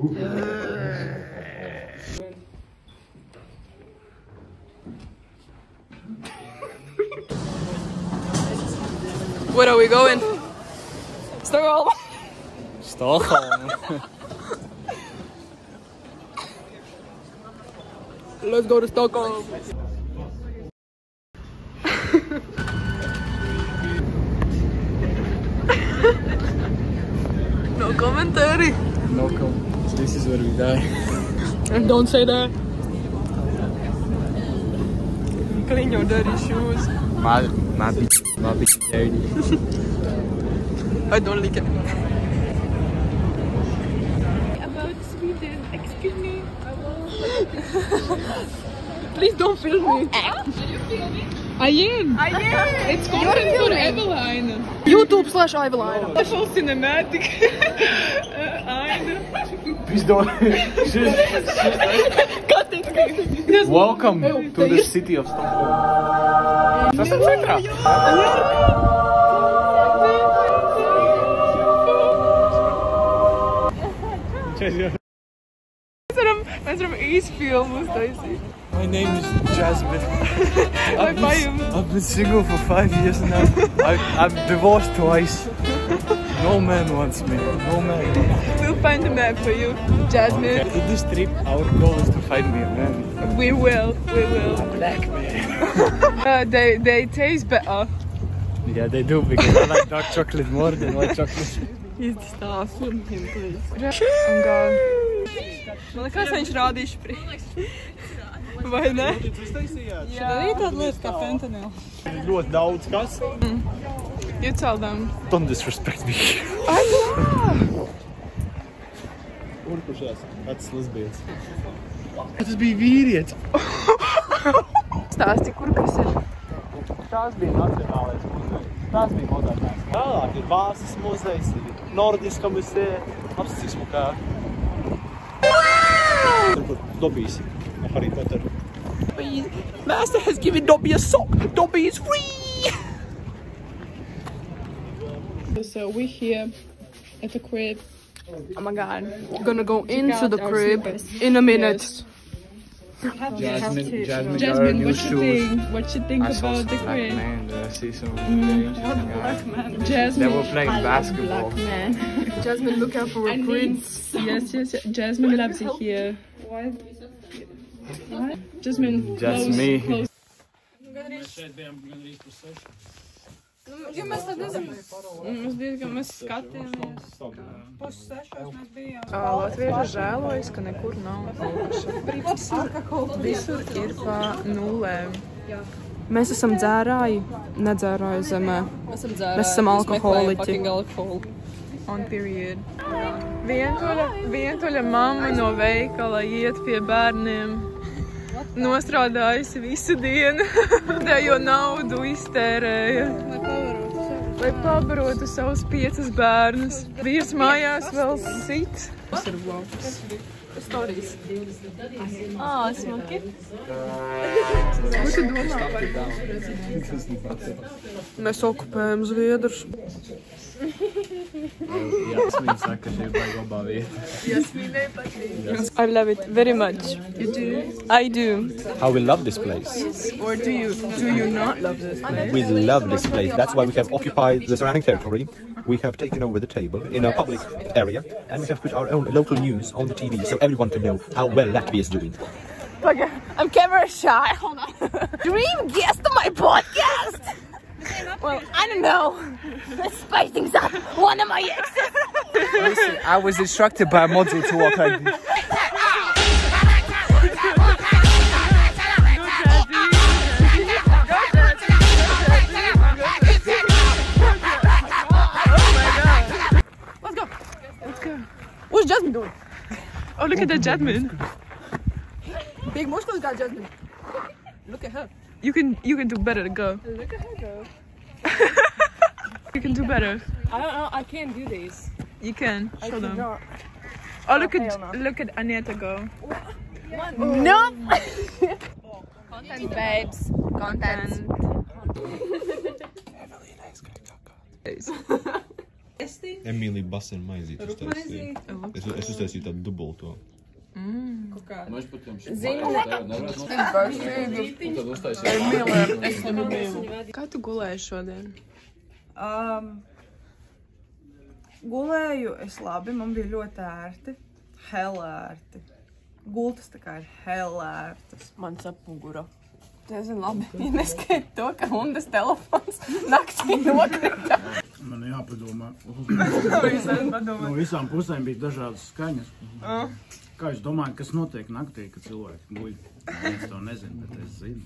Where are we going? Stockholm. Stockholm. Let's go to Stockholm. No commentary. No comment. This is where we die. And don't say that. Clean your dirty shoes. My bitch dirty. I don't like it. About Sweden, excuse me. Please don't film me. I am. It's content for Eveline. YouTube/Eveline. The full cinematic. Please don't. Welcome to the city of Stockholm. Mensen hem iets filmen, Stacy. My name is Jasmine. I've I've been single for 5 years now. I'm divorced twice. No man wants me. No man. We'll find a man for you, Jasmine. Okay. In this trip, our goal is to find me a man. We will. A black man. They taste better. Yeah, they do because I like dark chocolate more than white chocolate. He's the star. Film him, please. Oh God. Man liekas, viņš rādīs priekš. Vai ne? Jā, arī tāda lieta kā fentanyl. Ļoti daudz kas. You tell them. Don't disrespect me. I know. Kāds lesbietis. Tas bija vīrietis. Stāsti, kur kas ir? Tās bija Nacionālais muzejs. Tās bija modernās. Tālāk ir Vācas muzejs, Nordiska muzeja, apscismu kā. Tur Dobijs no Harry Potter. Master has given Dobby a sock. Dobby is free. So we're here at the crib. Oh my God. I'm gonna go into the crib in a minute. Jasmine got her Jasmine, new what shoes. you think? What you think I saw about the some black crib? man. I see some games. Man. Jasmine. They were playing basketball. Man. Jasmine, look out for a prince. Yes. Jasmine loves it here. What? Jasmine, Just close, me. close. Ja mēs tad nezinu. Mēs diezgan mēs skatījāmies. Latvieši žēlojas, ka nekur nav alkohola. Visur ir pa nulēm. Mēs esam dzērāji, nedzērāju zemē. Mēs esam alkoholiķi. On period. Vientuļa mamma no veikala iet pie bērniem. Nostrādājusi visu dienu. Dējo naudu iztērēja. Lai pabarotu savus 5 bērnus. Vīrs mājās vēl sit. Tas ir vlogs. Stories. Smuki. Ko tu domā par? Mēs okupējam Zviedrus. Jasmine saka, šī ir baigobā vieta. I love it very much. You do? I do. How we love this place. Or do you not love this place? We love this place. That's why we have occupied the surrounding territory. We have taken over the table in a public area, and we have put our own local news on the TV so everyone can know how well Latvia is doing. Okay, I'm camera shy. Hold on. Dream guest on my podcast. Well, I don't know. Let's spice things up. One of my exes. Listen, I was instructed by a model to walk like this. What's Jasmine doing? Oh, look at that Jasmine. Big muscles got Jasmine. Look at her. You can do better. Go. Look at her go. You can do better. I don't know. I can't do these. You can. Show them. Oh, look at Aneta go. No. Content, babes. Content. Emīlija Basena maizīti uztaisīja. Es uztaisīju tādu dubulto. Kā tu gulēji šodien? Gulēju es labi, man bija ļoti ērti, ērti. Gultas tā kā ir ērtas. Man sapugura. Tas ir labi, ja neskaita to, ka Hundas telefons naktī nokrita. Man jāpadomā. No visām pusēm bija dažādas skaņas. Kā jūs domājat, kas notiek naktī, kad cilvēki guļ? Es to nezinu, bet es zinu.